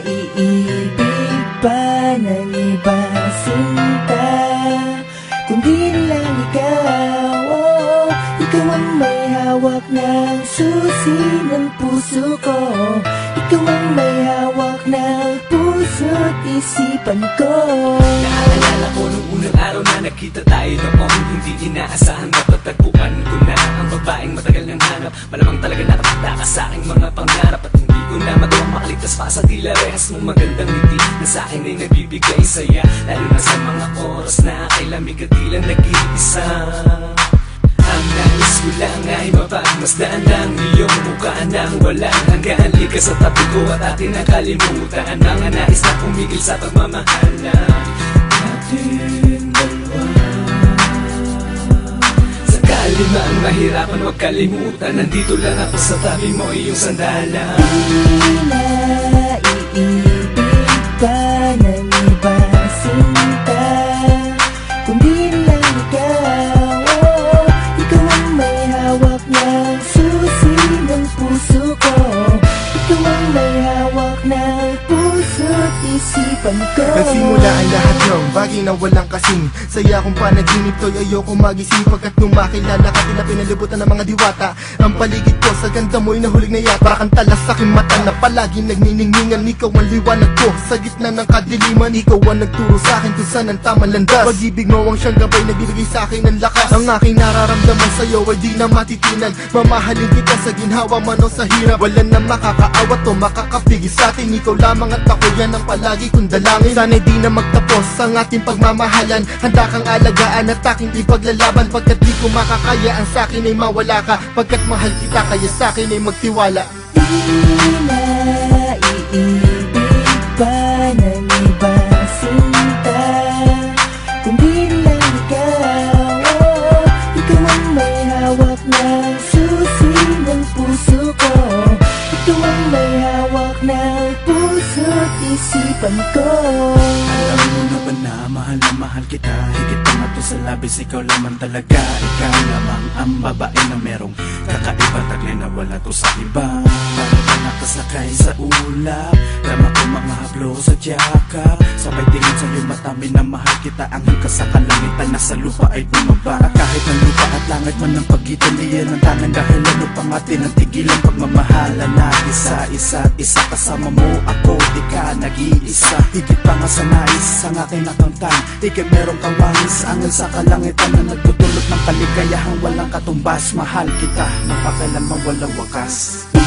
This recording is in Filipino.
naiibig pa ng ibang sinta, kundi lang ikaw. Ikaw ang may hawak ng susi ng puso ko. Ikaw ang may hawak ng puso't isipan ko. Naaalala ko nung unang araw na nakita tayo noon, hindi inaasahan matatagpuan ko na ang babaeng matagal nang hanap. Malamang talaga nakapagda ka sa aking mga pangarap, at hindi ko na magawang makaligtas pa sa tila rehas mong magandang ngiti na sa akin ay nagbibigay saya, lalo na sa mga oras na kailamig at di lang nag-iisa. Ang nais ko lang ay mapagmasdan ng iyong mukha nang walang hanggan. Halika sa tabi ko at atin nakalimutan mga nais na pumigil sa pagmamahal natin dalawa. Sakali man mahirapan, huwag kalimutan, nandito lang ako sa tabi mo, iyong sandalan. Naiibig pa ng ibang sinta, kundi lang ikaw. Ikaw ang may hawak ng susi ng puso ko. Ikaw ang may hawak ng puso't isipan ko. Nagsimula ang lahat ng bagay na walang kasing saya kong panaginip to'y ayoko magising, pagkat nung makilala ka tila pinalibutan ng mga diwata. Ang paligid ko sa ganda mo'y nahulig na yata, kang talas sa aking mata na palaging nagniningningan. Ikaw ang liwanag ko sa gitna ng kadiliman. Ikaw ang nagturo sa akin kung saan ang tamang landas. Pag-ibig mo ang siyang gabay, nagbibigay sa akin ng lakas. Ang aking nararamdaman sa'yo ay di na matitinan. Mamahalin kita sa ginhawa man o sa hirap. Wala na makakaawat o makakapigil sa atin. Ikaw lamang at ako, yan ang palagi kong dalangin. Sana'y di na magtapos ang ating pagmamahalan. Handa kang alagaan at aking ipaglalaban, pagkat di ko makakaya ang sa'kin ay mawala ka. Pagkat mahal kita, kaya sa'kin ay magtiwala. Di naiibig pa ng ibang sinta, kundi lang ikaw. Ikaw ang may hawak ng susi ng puso ko. Ikaw ang may hawak ng puso't isipan ko. Alam mo na ba na mahal kita, higit pa nga to sa labis, ikaw lamang talaga. Ikaw lamang ang babae na merong kakaiba, taglay na wala to sa iba. Para ba nakasakay sa ulap, tama ko mga hablo sa tiyaka. Sabay tingin sa'yo mata, minamahal kita, anghel ka sa kalangitan, nasa lupa ay bumaba. At kahit ang lupa at langit man ang pagitan, diyan ang tanang dahilan upang atin ang tigilan. Pagmamahalan natin sa isa't isa, kasama mo ako, di ka nag-iisa. Higit pa nga sa nais ang aking nakangtan, ikay merong kawangis, anghel sa kalangitan na nagtutulot ng kaligayahang walang katumbas. Mahal kita, napakailanman walang wakas. Di